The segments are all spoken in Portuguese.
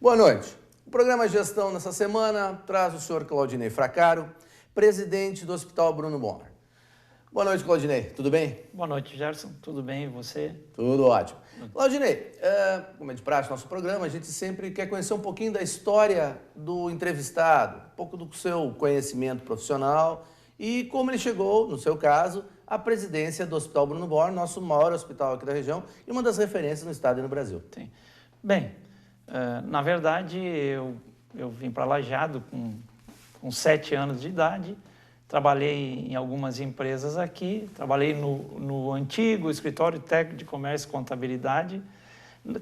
Boa noite. O programa Gestão nessa semana traz o senhor Claudinei Fracaro, presidente do Hospital Bruno Bor. Boa noite, Claudinei. Tudo bem? Boa noite, Gerson. Tudo bem? E você? Tudo ótimo. Claudinei, como é de praxe no nosso programa, a gente sempre quer conhecer um pouquinho da história do entrevistado, um pouco do seu conhecimento profissional e como ele chegou, no seu caso, à presidência do Hospital Bruno Bor, nosso maior hospital aqui da região e uma das referências no estado e no Brasil. Sim. Bem, na verdade, eu vim para Lajeado com 7 anos de idade, trabalhei em algumas empresas aqui, trabalhei no antigo Escritório Técnico de Comércio e Contabilidade,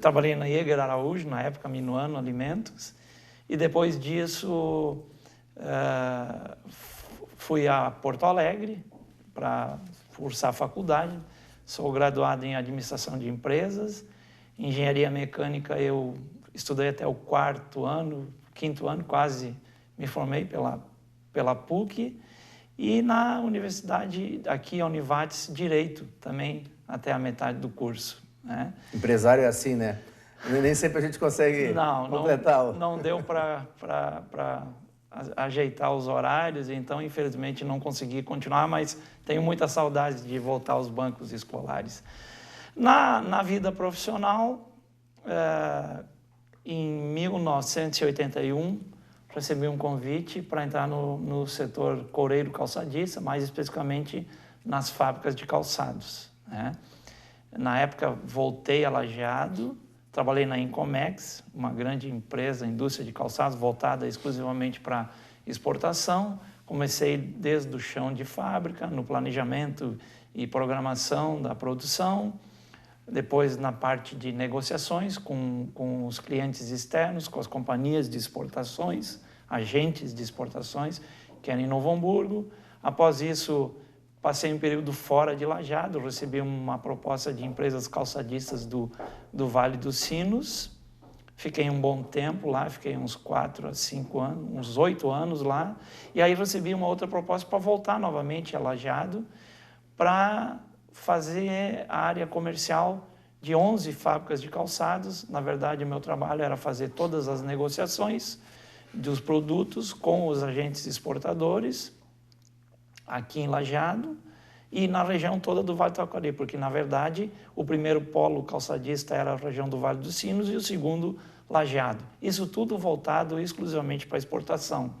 trabalhei na Jäger Araújo, na época Minuano Alimentos, e depois disso fui a Porto Alegre para cursar a faculdade, sou graduado em Administração de Empresas, Engenharia Mecânica eu estudei até o 4º ano, 5º ano, quase me formei pela PUC, e na universidade, aqui, a Univates, Direito, também até a metade do curso. Né? Empresário é assim, né? Nem sempre a gente consegue completar. Não deu para ajeitar os horários, então, infelizmente, não consegui continuar, mas tenho muita saudade de voltar aos bancos escolares. Na vida profissional, em 1981, recebi um convite para entrar no setor coureiro calçadista, mais especificamente nas fábricas de calçados. Né? Na época, voltei a Lajeado, trabalhei na Incomex, uma grande empresa, indústria de calçados, voltada exclusivamente para exportação. Comecei desde o chão de fábrica, no planejamento e programação da produção, depois na parte de negociações com os clientes externos, com as companhias de exportações, agentes de exportações, que era em Novo Hamburgo. Após isso, passei um período fora de Lajeado, recebi uma proposta de empresas calçadistas do Vale dos Sinos. Fiquei um bom tempo lá, fiquei uns 4 a 5 anos, uns 8 anos lá. E aí recebi uma outra proposta para voltar novamente a Lajeado, para fazer a área comercial de 11 fábricas de calçados. Na verdade, o meu trabalho era fazer todas as negociações dos produtos com os agentes exportadores aqui em Lajeado e na região toda do Vale do Taquari, porque, na verdade, o primeiro polo calçadista era a região do Vale dos Sinos e o segundo, Lajeado. Isso tudo voltado exclusivamente para exportação.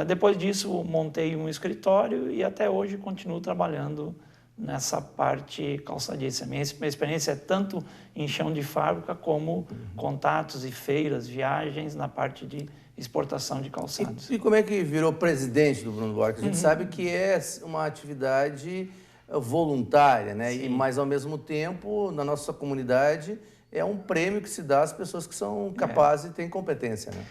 Depois disso, montei um escritório e até hoje continuo trabalhando nessa parte calçadista. Minha experiência é tanto em chão de fábrica como contatos e feiras, viagens na parte de exportação de calçados. E como é que virou presidente do Bruno Bor? A gente sabe que é uma atividade voluntária, né? Sim. Mas, ao mesmo tempo, na nossa comunidade, é um prêmio que se dá às pessoas que são capazes e têm competência, né?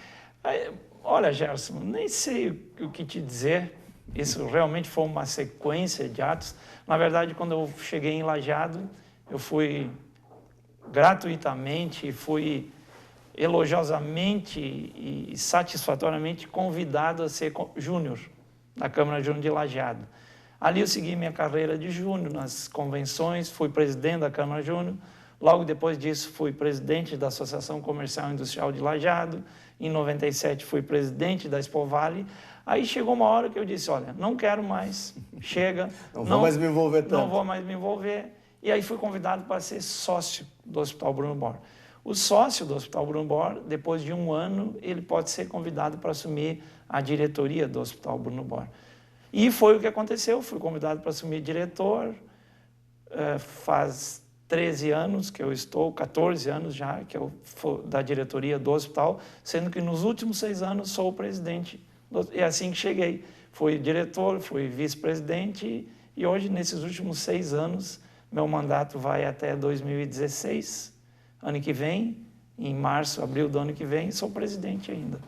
Olha, Gerson, nem sei o que te dizer. Isso realmente foi uma sequência de atos. Na verdade, quando eu cheguei em Lajeado, eu fui gratuitamente, fui elogiosamente e satisfatoriamente convidado a ser júnior da Câmara Júnior de Lajeado. Ali eu segui minha carreira de júnior nas convenções, fui presidente da Câmara Júnior. Logo depois disso, fui presidente da Associação Comercial e Industrial de Lajeado. Em 97, fui presidente da Expo Vale. Aí chegou uma hora que eu disse, olha, não quero mais, chega. Não vou mais me envolver tanto. Não vou mais me envolver. E aí fui convidado para ser sócio do Hospital Bruno Bor. O sócio do Hospital Bruno Bor, depois de 1 ano, ele pode ser convidado para assumir a diretoria do Hospital Bruno Bor. E foi o que aconteceu, fui convidado para assumir diretor, faz 13 anos que eu estou, 14 anos já, que eu da diretoria do hospital, sendo que nos últimos 6 anos sou o presidente. É assim que cheguei. Fui diretor, fui vice-presidente e hoje, nesses últimos 6 anos, meu mandato vai até 2016. Ano que vem, em março, abril do ano que vem, sou presidente ainda.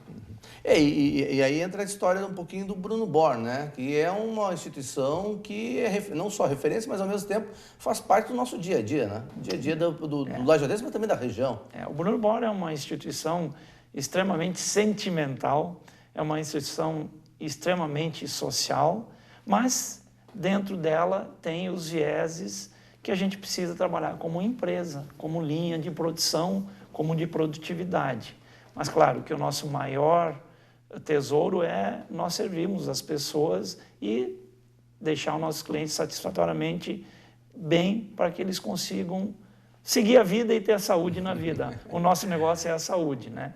E aí entra a história um pouquinho do Bruno Bor, né? Que é uma instituição que é não só referência, mas ao mesmo tempo faz parte do nosso dia a dia, né? Dia a dia do lajadense, mas também da região. O Bruno Bor é uma instituição extremamente sentimental, é uma instituição extremamente social, mas dentro dela tem os vieses que a gente precisa trabalhar como empresa, como linha de produção, como de produtividade. Mas, claro, que o nosso maior tesouro é nós servirmos as pessoas e deixar os nossos clientes satisfatoriamente bem para que eles consigam seguir a vida e ter a saúde na vida. O nosso negócio é a saúde, né?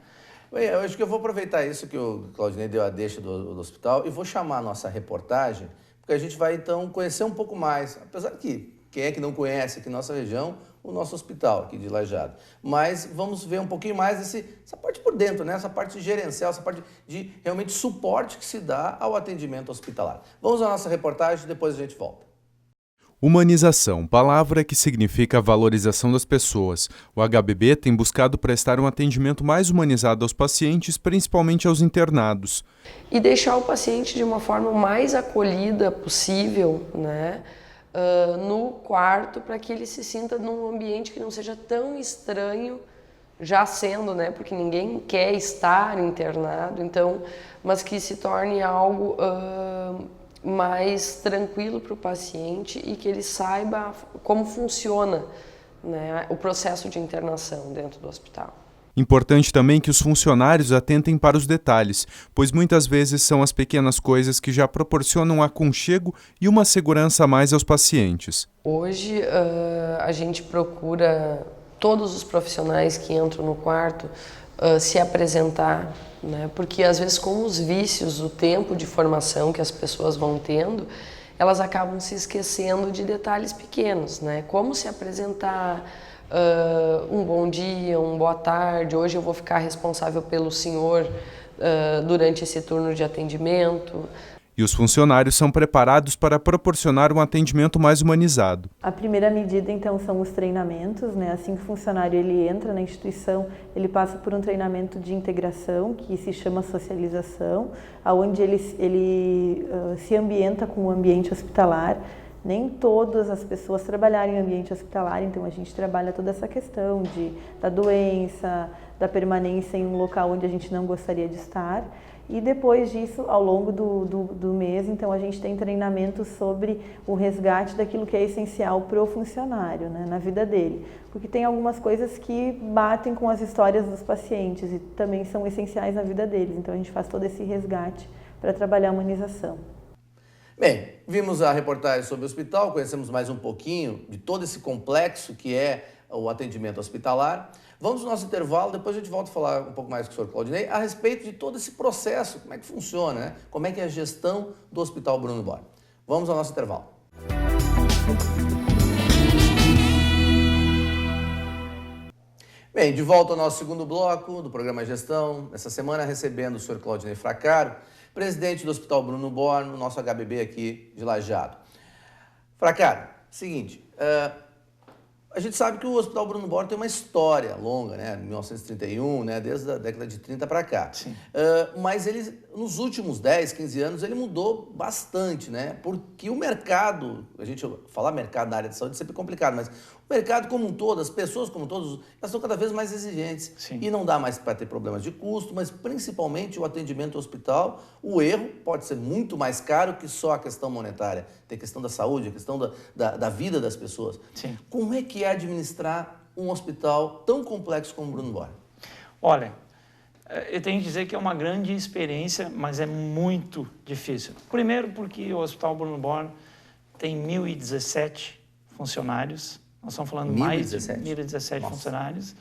Bem, eu acho que eu vou aproveitar isso que o Claudinei deu a deixa do hospital e vou chamar a nossa reportagem, porque a gente vai, então, conhecer um pouco mais. Apesar que, quem é que não conhece aqui na nossa região, o nosso hospital aqui de Lajeado. Mas vamos ver um pouquinho mais essa parte por dentro, né? Essa parte gerencial, essa parte de realmente suporte que se dá ao atendimento hospitalar. Vamos à nossa reportagem e depois a gente volta. Humanização, palavra que significa valorização das pessoas. O HBB tem buscado prestar um atendimento mais humanizado aos pacientes, principalmente aos internados. E deixar o paciente de uma forma mais acolhida possível, né, no quarto, para que ele se sinta num ambiente que não seja tão estranho, já sendo, né, porque ninguém quer estar internado, então, mas que se torne algo mais tranquilo para o paciente e que ele saiba como funciona, né, o processo de internação dentro do hospital. Importante também que os funcionários atentem para os detalhes, pois muitas vezes são as pequenas coisas que já proporcionam aconchego e uma segurança a mais aos pacientes. Hoje a gente procura todos os profissionais que entram no quarto se apresentar, né? Porque às vezes com os vícios, o tempo de formação que as pessoas vão tendo, elas acabam se esquecendo de detalhes pequenos, né? Como se apresentar, um bom dia, uma boa tarde, hoje eu vou ficar responsável pelo senhor durante esse turno de atendimento. E os funcionários são preparados para proporcionar um atendimento mais humanizado. A primeira medida, então, são os treinamentos, né? Assim que o funcionário ele entra na instituição, ele passa por um treinamento de integração, que se chama socialização, onde ele se ambienta com o ambiente hospitalar. Nem todas as pessoas trabalharam em ambiente hospitalar, então a gente trabalha toda essa questão da doença, da permanência em um local onde a gente não gostaria de estar. E depois disso, ao longo do mês, então a gente tem treinamento sobre o resgate daquilo que é essencial para o funcionário, né, na vida dele. Porque tem algumas coisas que batem com as histórias dos pacientes e também são essenciais na vida deles. Então a gente faz todo esse resgate para trabalhar a humanização. Bem, vimos a reportagem sobre o hospital, conhecemos mais um pouquinho de todo esse complexo que é o atendimento hospitalar. Vamos ao nosso intervalo, depois a gente volta a falar um pouco mais com o Sr. Claudinei a respeito de todo esse processo, como é que funciona, né? Como é que é a gestão do Hospital Bruno Borba. Vamos ao nosso intervalo. Bem, de volta ao nosso segundo bloco do programa Gestão, essa semana recebendo o Sr. Claudinei Fracaro, presidente do Hospital Bruno Borba, nosso HBB aqui de Lajeado. Fracaro, seguinte, a gente sabe que o Hospital Bruno Borba tem uma história longa, né? 1931, né? Desde a década de 30 para cá. Mas ele, nos últimos 10, 15 anos, ele mudou bastante, né? Porque o mercado, a gente falar mercado na área de saúde é sempre complicado, mas o mercado como um todo, as pessoas como todos, elas são cada vez mais exigentes. Sim. E não dá mais para ter problemas de custo, mas principalmente o atendimento ao hospital, o erro pode ser muito mais caro que só a questão monetária. Tem a questão da saúde, a questão da vida das pessoas. Sim. Como é que é administrar um hospital tão complexo como o Bruno Borba? Olha, eu tenho que dizer que é uma grande experiência, mas é muito difícil. Primeiro porque o Hospital Bruno Borba tem 1.017 funcionários. Nós estamos falando 1.017? mais de 1.017 funcionários,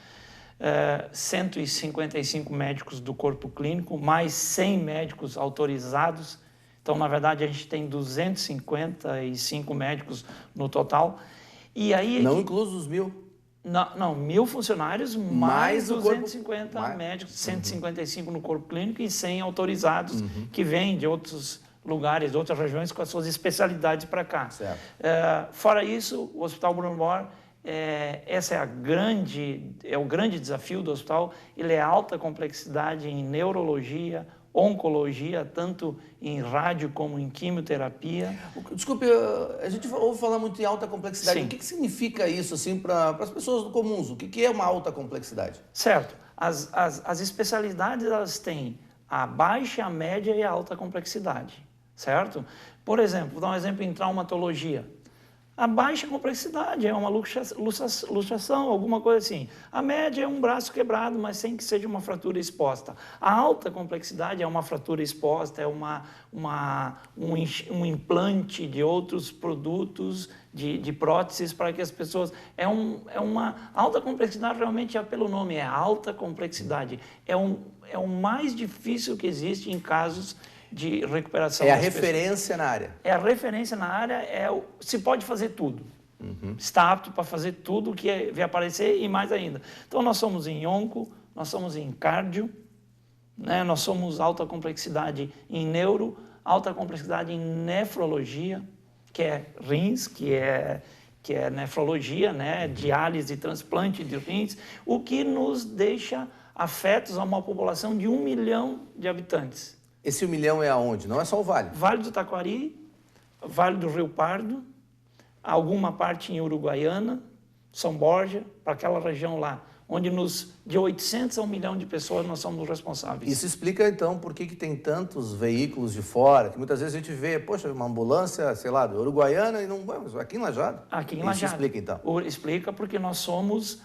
155 médicos do corpo clínico, mais 100 médicos autorizados. Então, na verdade, a gente tem 255 médicos no total. E aí, não incluso os 1.000? Não, 1.000 funcionários, mais 250 corpo... médicos, 155 no corpo clínico e 100 autorizados que vêm de outros lugares, de outras regiões com as suas especialidades para cá. Fora isso, o Hospital Bruno Borba, essa é o grande desafio do hospital. Ele é alta complexidade em neurologia, oncologia, tanto em rádio como em quimioterapia. Desculpe, a gente ouve falar muito em alta complexidade. Sim. O que significa isso assim, para as pessoas comuns? O que é uma alta complexidade? Certo. As especialidades, elas têm a baixa, a média e a alta complexidade, certo? Por exemplo, vou dar um exemplo em traumatologia. A baixa complexidade é uma luxação, alguma coisa assim. A média é um braço quebrado, mas sem que seja uma fratura exposta. A alta complexidade é uma fratura exposta, é um implante de outros produtos, de próteses para que as pessoas... É uma alta complexidade, realmente é pelo nome, é alta complexidade. É o mais difícil que existe em casos de recuperação. É a referência na área. É a referência na área, se pode fazer tudo. Está apto para fazer tudo que vai aparecer e mais ainda. Então, nós somos em onco, nós somos em cardio, né? Nós somos alta complexidade em neuro, alta complexidade em nefrologia, que é rins, que é nefrologia, né? Diálise e transplante de rins, o que nos deixa afetos a uma população de 1 milhão de habitantes. Esse 1 milhão é aonde? Não é só o Vale? Vale do Taquari, Vale do Rio Pardo, alguma parte em Uruguaiana, São Borja, para aquela região lá, onde de 800 a 1 milhão de pessoas nós somos responsáveis. Isso explica, então, por que tem tantos veículos de fora, que muitas vezes a gente vê, poxa, uma ambulância, sei lá, do Uruguaiana e não... Aqui em Lajado. Aqui em Lajado. Isso explica, então? Explica porque nós somos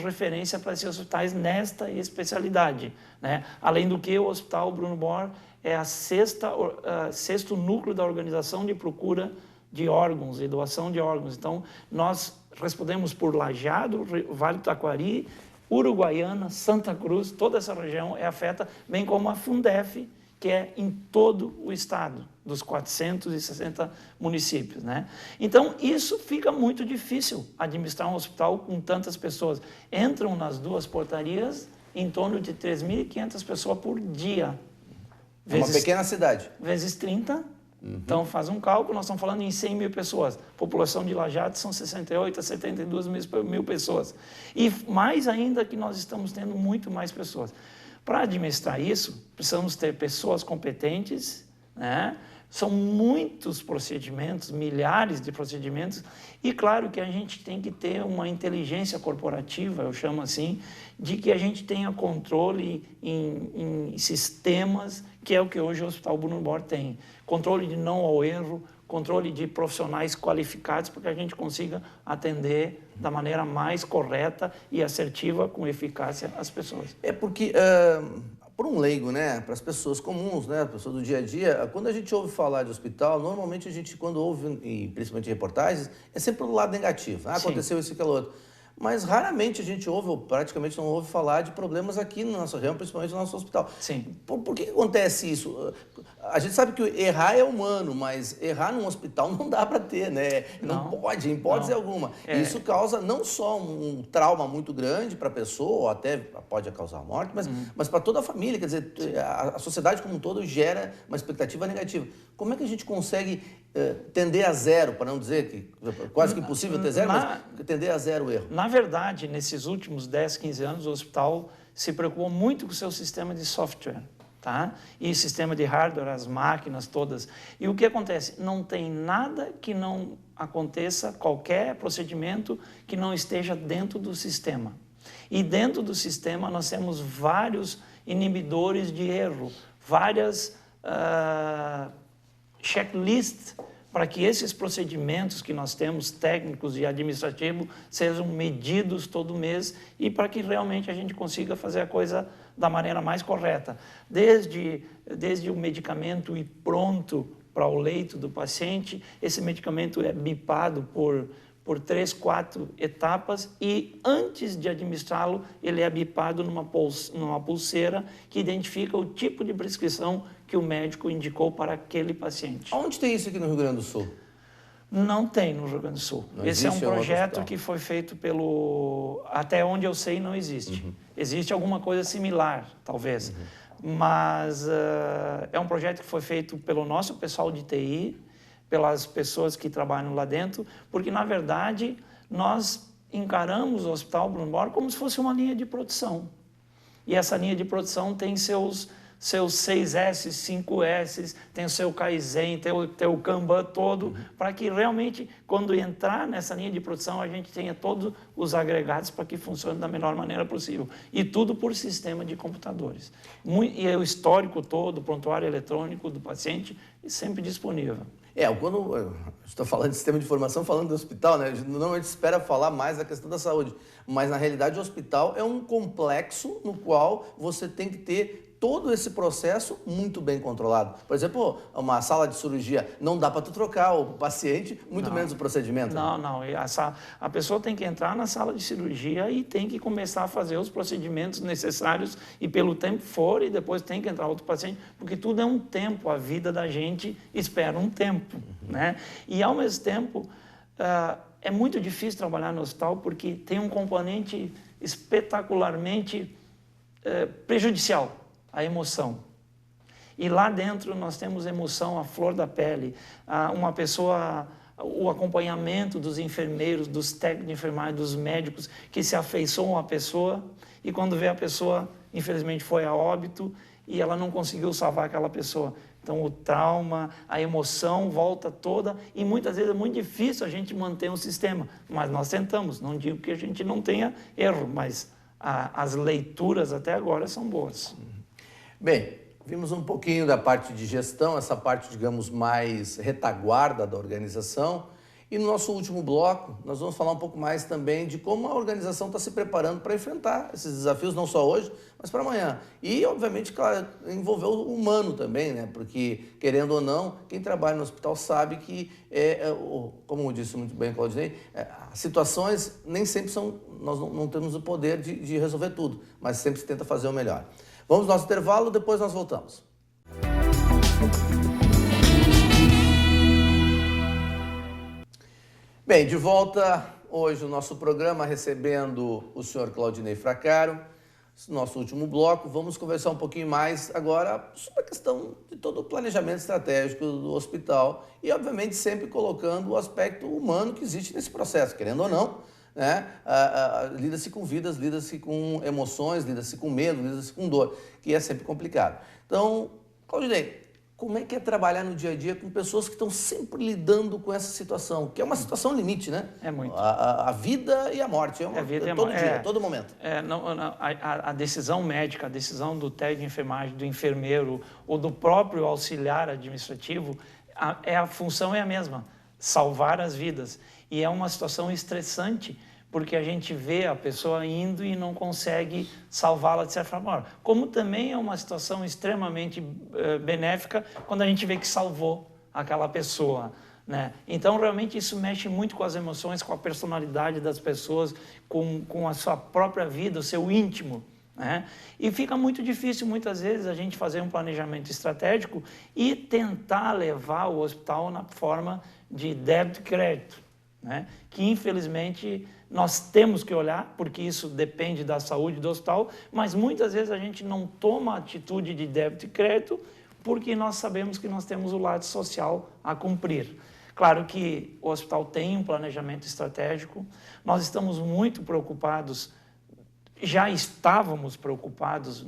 referência para esses hospitais nesta especialidade, né? Além do que, o Hospital Bruno Bor é sexto núcleo da organização de procura de órgãos e doação de órgãos. Então, nós respondemos por Lajado, Vale do Taquari, Uruguaiana, Santa Cruz, toda essa região é afeta, bem como a Fundef, que é em todo o estado, dos 460 municípios, né? Então, isso fica muito difícil, administrar um hospital com tantas pessoas. Entram nas duas portarias em torno de 3.500 pessoas por dia. É uma pequena cidade. Vezes 30, então faz um cálculo, nós estamos falando em 100 mil pessoas. População de Lajado são 68 a 72 mil pessoas. E mais ainda que nós estamos tendo muito mais pessoas. Para administrar isso, precisamos ter pessoas competentes, né? São muitos procedimentos, milhares de procedimentos, e claro que a gente tem que ter uma inteligência corporativa, eu chamo assim, de que a gente tenha controle em sistemas, que é o que hoje o Hospital Bruno Bor tem. Controle de não ao erro, controle de profissionais qualificados para que a gente consiga atender da maneira mais correta e assertiva, com eficácia, as pessoas. É porque, por um leigo, né, para as pessoas comuns, né, pessoas do dia a dia, quando a gente ouve falar de hospital, normalmente a gente, quando ouve, e principalmente reportagens, é sempre do lado negativo. Aconteceu isso e aquilo outro. Mas raramente a gente ouve, ou praticamente não ouve falar de problemas aqui na nossa região, principalmente no nosso hospital. Sim. Por que acontece isso? A gente sabe que errar é humano, mas errar num hospital não dá para ter, né? Não pode, em hipótese alguma. E isso causa não só um trauma muito grande para a pessoa, ou até pode causar morte, mas para toda a família. Quer dizer, a sociedade como um todo gera uma expectativa negativa. Como é que a gente consegue tender a zero, para não dizer que quase que impossível ter zero, mas tender a zero o erro? Na verdade, nesses últimos 10, 15 anos, o hospital se preocupou muito com o seu sistema de software, tá? E sistema de hardware, as máquinas todas. E o que acontece? Não tem nada que não aconteça, qualquer procedimento que não esteja dentro do sistema. E dentro do sistema nós temos vários inibidores de erro, várias checklists para que esses procedimentos que nós temos, técnicos e administrativos, sejam medidos todo mês e para que realmente a gente consiga fazer a coisa da maneira mais correta. Desde o medicamento ir pronto para o leito do paciente, esse medicamento é bipado por 3, 4 etapas e antes de administrá-lo, ele é bipado numa pulseira que identifica o tipo de prescrição que o médico indicou para aquele paciente. Onde tem isso aqui no Rio Grande do Sul? Não tem no Rio Grande do Sul. Esse é um projeto que foi feito até onde eu sei, não existe. Existe alguma coisa similar, talvez. Mas é um projeto que foi feito pelo nosso pessoal de TI, pelas pessoas que trabalham lá dentro, porque, na verdade, nós encaramos o Hospital Bruno Bor como se fosse uma linha de produção. E essa linha de produção tem seus 6S, 5S, tem o seu Kaizen, tem o Kanban todo, para que realmente, quando entrar nessa linha de produção, a gente tenha todos os agregados para que funcione da melhor maneira possível. E tudo por sistema de computadores. E o histórico todo, o prontuário eletrônico do paciente, sempre disponível. Quando estou falando de sistema de informação, falando do hospital, né? Normalmente espera falar mais da questão da saúde, mas na realidade o hospital é um complexo no qual você tem que ter todo esse processo muito bem controlado. Por exemplo, uma sala de cirurgia, não dá para tu trocar o paciente, muito menos o procedimento. Não. A pessoa tem que entrar na sala de cirurgia e tem que começar a fazer os procedimentos necessários e pelo tempo for, e depois tem que entrar outro paciente, porque tudo é um tempo, a vida da gente espera um tempo, né? E ao mesmo tempo, é muito difícil trabalhar no hospital porque tem um componente espetacularmente prejudicial, a emoção. E lá dentro nós temos emoção à flor da pele. O acompanhamento dos enfermeiros, dos técnicos de enfermagem, dos médicos que se afeiçoam à pessoa e quando vê a pessoa, infelizmente, foi a óbito e ela não conseguiu salvar aquela pessoa. Então o trauma, a emoção volta toda e muitas vezes é muito difícil a gente manter um sistema, mas nós tentamos. Não digo que a gente não tenha erro, mas as leituras até agora são boas. Bem, vimos um pouquinho da parte de gestão, essa parte, digamos, mais retaguarda da organização. E no nosso último bloco, nós vamos falar um pouco mais também de como a organização está se preparando para enfrentar esses desafios, não só hoje, mas para amanhã. E, obviamente, claro, envolver o humano também, né? Porque, querendo ou não, quem trabalha no hospital sabe que, como disse muito bem Claudinei, situações nem sempre são, nós não temos o poder de resolver tudo, mas sempre se tenta fazer o melhor. Vamos ao nosso intervalo, depois nós voltamos. Bem, de volta hoje no nosso programa, recebendo o senhor Claudinei Fracaro. Nosso último bloco, vamos conversar um pouquinho mais agora sobre a questão de todo o planejamento estratégico do hospital e, obviamente, sempre colocando o aspecto humano que existe nesse processo, querendo ou não, né? Lida-se com vidas, lida-se com emoções, lida-se com medo, lida-se com dor, que é sempre complicado. Então, Claudinei, como é que é trabalhar no dia a dia com pessoas que estão sempre lidando com essa situação? Que é uma situação limite, né? É muito. A vida e a morte. Todo dia, todo momento. A decisão médica, a decisão do técnico de enfermagem, do enfermeiro ou do próprio auxiliar administrativo, a função é a mesma, salvar as vidas. E é uma situação estressante, porque a gente vê a pessoa indo e não consegue salvá-la de certa forma. Como também é uma situação extremamente benéfica quando a gente vê que salvou aquela pessoa, né? Então, realmente, isso mexe muito com as emoções, com a personalidade das pessoas, com a sua própria vida, o seu íntimo, né? E fica muito difícil, muitas vezes, a gente fazer um planejamento estratégico e tentar levar o hospital na forma de débito e crédito, né? Que, infelizmente, nós temos que olhar, porque isso depende da saúde do hospital, mas muitas vezes a gente não toma a atitude de débito e crédito porque nós sabemos que nós temos o lado social a cumprir. Claro que o hospital tem um planejamento estratégico, nós estamos muito preocupados, já estávamos preocupados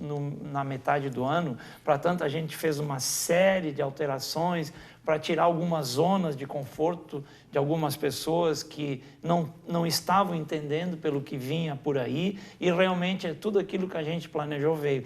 na metade do ano, para tanto a gente fez uma série de alterações para tirar algumas zonas de conforto de algumas pessoas que não estavam entendendo pelo que vinha por aí, e realmente tudo aquilo que a gente planejou veio.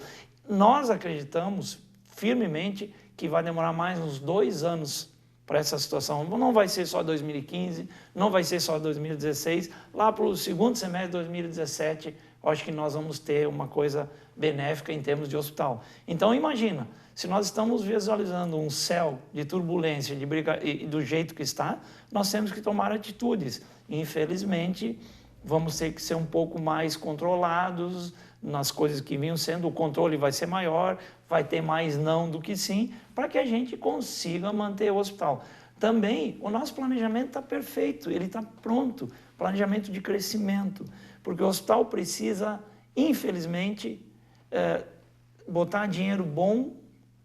Nós acreditamos firmemente que vai demorar mais uns 2 anos para essa situação. Não vai ser só 2015, não vai ser só 2016, lá para o segundo semestre de 2017, eu acho que nós vamos ter uma coisa benéfica em termos de hospital. Então, imagina, se nós estamos visualizando um céu de turbulência, de briga, e do jeito que está, nós temos que tomar atitudes. Infelizmente, vamos ter que ser um pouco mais controlados nas coisas que vinham sendo, o controle vai ser maior, vai ter mais não do que sim, para que a gente consiga manter o hospital. Também, o nosso planejamento está perfeito, ele está pronto, planejamento de crescimento, porque o hospital precisa, infelizmente, botar dinheiro bom,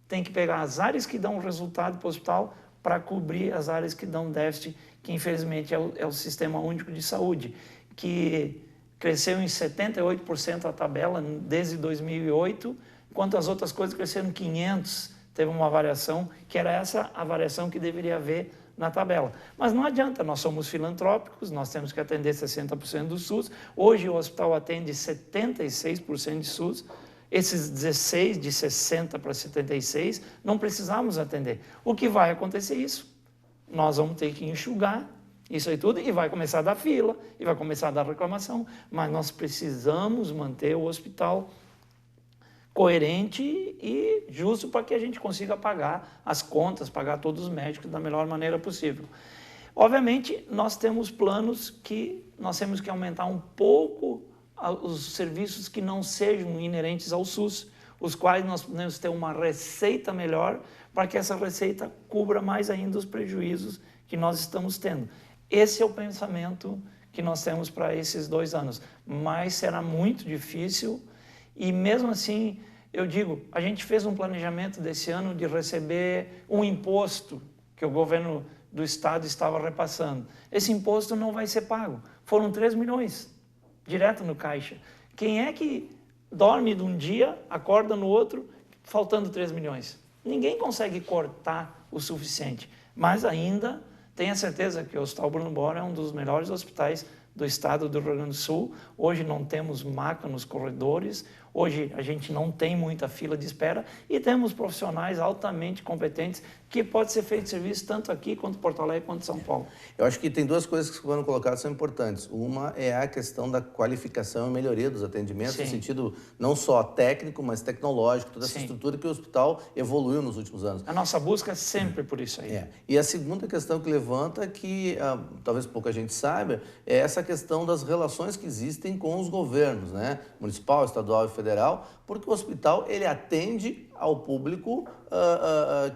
tem que pegar as áreas que dão resultado para o hospital para cobrir as áreas que dão déficit, que infelizmente é o Sistema Único de Saúde, que cresceu em 78% a tabela desde 2008, enquanto as outras coisas cresceram 500%, teve uma variação, que era essa a variação que deveria haver na tabela. Mas não adianta, nós somos filantrópicos, nós temos que atender 60% do SUS, hoje o hospital atende 76% de SUS, esses 16, de 60 para 76, não precisamos atender. O que vai acontecer isso? nós vamos ter que enxugar isso aí tudo e vai começar a dar fila, e vai começar a dar reclamação, mas nós precisamos manter o hospital coerente e justo para que a gente consiga pagar as contas, pagar todos os médicos da melhor maneira possível. Obviamente, nós temos planos que nós temos que aumentar um pouco os serviços que não sejam inerentes ao SUS, os quais nós podemos ter uma receita melhor para que essa receita cubra mais ainda os prejuízos que nós estamos tendo. Esse é o pensamento que nós temos para esses 2 anos, mas será muito difícil e mesmo assim, eu digo, a gente fez um planejamento desse ano de receber um imposto que o governo do estado estava repassando. Esse imposto não vai ser pago. Foram 3 milhões, direto no caixa. Quem é que dorme de um dia, acorda no outro, faltando 3 milhões? Ninguém consegue cortar o suficiente, mas ainda tenha certeza que o Hospital Bruno Bora é um dos melhores hospitais do estado do Rio Grande do Sul. Hoje não temos maca nos corredores, hoje a gente não tem muita fila de espera e temos profissionais altamente competentes que pode ser feito serviço tanto aqui quanto em Porto Alegre quanto em São Paulo. Eu acho que tem 2 coisas que foram colocadas que são importantes. Uma é a questão da qualificação e melhoria dos atendimentos, Sim. no sentido não só técnico, mas tecnológico, toda essa Sim. estrutura que o hospital evoluiu nos últimos anos. A nossa busca é sempre por isso aí. E a segunda questão que levanta, que talvez pouca gente saiba, é essa questão das relações que existem com os governos, né? Municipal, estadual e federal, porque o hospital ele atende ao público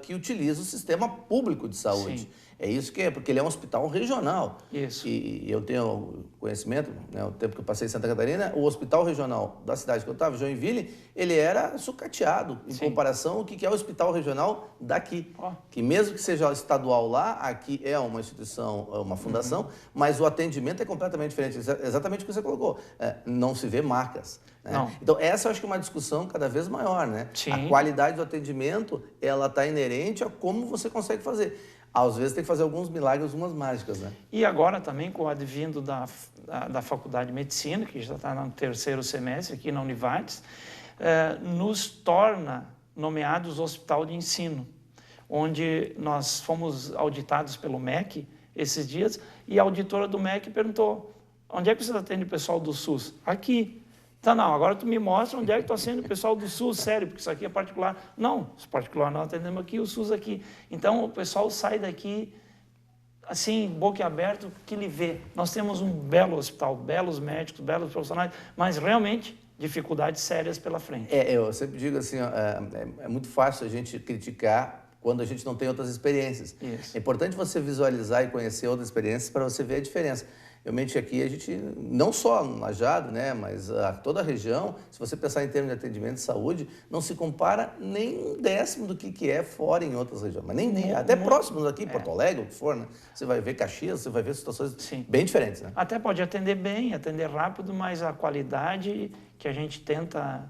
que utiliza o sistema público de saúde. Sim. É isso que é, porque ele é um hospital regional. Isso. E eu tenho conhecimento, né, o tempo que eu passei em Santa Catarina, o hospital regional da cidade que eu estava, Joinville, ele era sucateado em Sim. comparação ao que é o hospital regional daqui. Ó. Que mesmo que seja estadual lá, aqui é uma instituição, uma fundação, mas o atendimento é completamente diferente. Exatamente o que você colocou. Não se vê marcas. Né? Não. Então, essa eu acho que é uma discussão cada vez maior, né? Sim. A qualidade do atendimento, ela está inerente a como você consegue fazer. Às vezes tem que fazer alguns milagres, algumas mágicas, né? E agora também com o advindo da Faculdade de Medicina, que já está no 3º semestre aqui na Univates, nos torna nomeados hospital de ensino, onde nós fomos auditados pelo MEC esses dias e a auditora do MEC perguntou: onde é que você atende o pessoal do SUS? Aqui. Então, não, agora tu me mostra onde é que tu atende o pessoal do SUS, sério, porque isso aqui é particular. Não, os particular não atendemos aqui, o SUS aqui. Então, o pessoal sai daqui, assim, boca aberta, que lhe vê. Nós temos um belo hospital, belos médicos, belos profissionais, mas realmente dificuldades sérias pela frente. Eu sempre digo assim, é muito fácil a gente criticar quando a gente não tem outras experiências. Isso. É importante você visualizar e conhecer outras experiências para você ver a diferença. Realmente aqui a gente, não só no Lajado, né, mas toda a região, se você pensar em termos de atendimento de saúde, não se compara nem 1/10 do que é fora em outras regiões. Mas nem até próximos aqui, Porto Alegre, o que for, né? Você vai ver Caxias, você vai ver situações Sim. bem diferentes, né? Até pode atender bem, atender rápido, mas a qualidade que a gente tenta...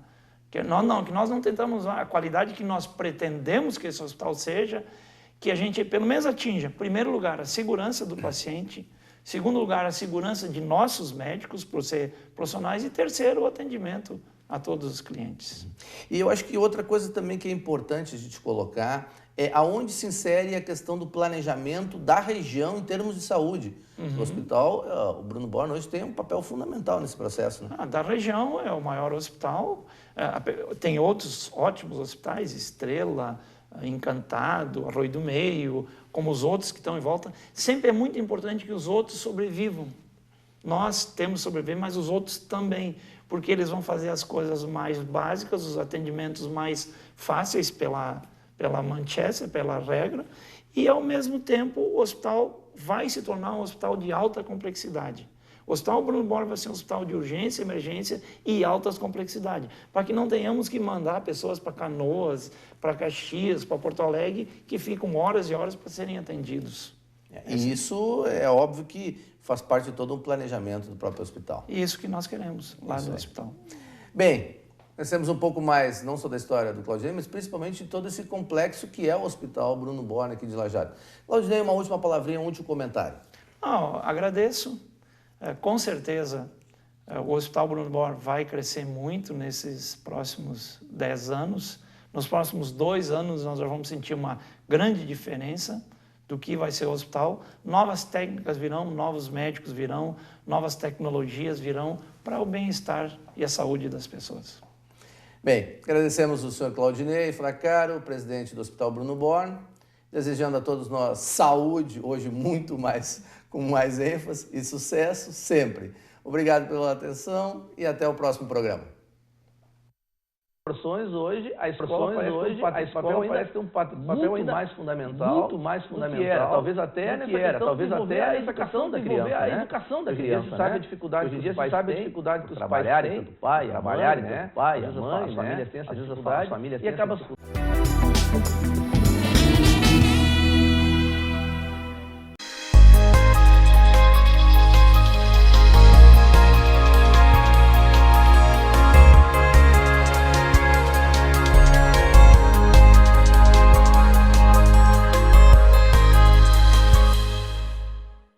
Que nós não tentamos, a qualidade que nós pretendemos que esse hospital seja, que a gente pelo menos atinja, em primeiro lugar, a segurança do paciente, segundo lugar, a segurança de nossos médicos, por ser profissionais, e terceiro, o atendimento a todos os clientes. E eu acho que outra coisa também que é importante a gente colocar é aonde se insere a questão do planejamento da região em termos de saúde. O hospital, o Bruno Born hoje tem um papel fundamental nesse processo, né? Da região é o maior hospital, tem outros ótimos hospitais, Estrela, Encantado, Arroio do Meio, como os outros que estão em volta. Sempre é muito importante que os outros sobrevivam. Nós temos que sobreviver, mas os outros também, porque eles vão fazer as coisas mais básicas, os atendimentos mais fáceis pela Manchester, pela regra, e ao mesmo tempo o hospital vai se tornar um hospital de alta complexidade. O Hospital Bruno Borba vai ser um hospital de urgência, emergência e altas complexidades, para que não tenhamos que mandar pessoas para Canoas, para Caxias, para Porto Alegre, que ficam horas e horas para serem atendidos. E isso é óbvio que faz parte de todo um planejamento do próprio hospital. E isso que nós queremos lá no hospital. Bem, conhecemos um pouco mais, não só da história do Claudinei, mas principalmente de todo esse complexo que é o Hospital Bruno Born aqui de Lajado. Claudinei, uma última palavrinha, um último comentário. Agradeço. Com certeza, o Hospital Bruno Born vai crescer muito nesses próximos 10 anos. Nos próximos 2 anos, nós já vamos sentir uma grande diferença. do que vai ser o hospital, novas técnicas virão, novos médicos virão, novas tecnologias virão para o bem-estar e a saúde das pessoas. Bem, agradecemos o senhor Claudinei Fracaro, presidente do Hospital Bruno Born, desejando a todos nós saúde, hoje muito mais, com mais ênfase, e sucesso sempre. Obrigado pela atenção e até o próximo programa. Hoje, a escola parece ter um papel ainda mais fundamental, muito mais fundamental, talvez até a educação da criança, a educação da criança, né? Sabe a dificuldade que os pais têm, trabalharem, tanto pai, a mãe, né? As famílias têm essa dificuldade e acaba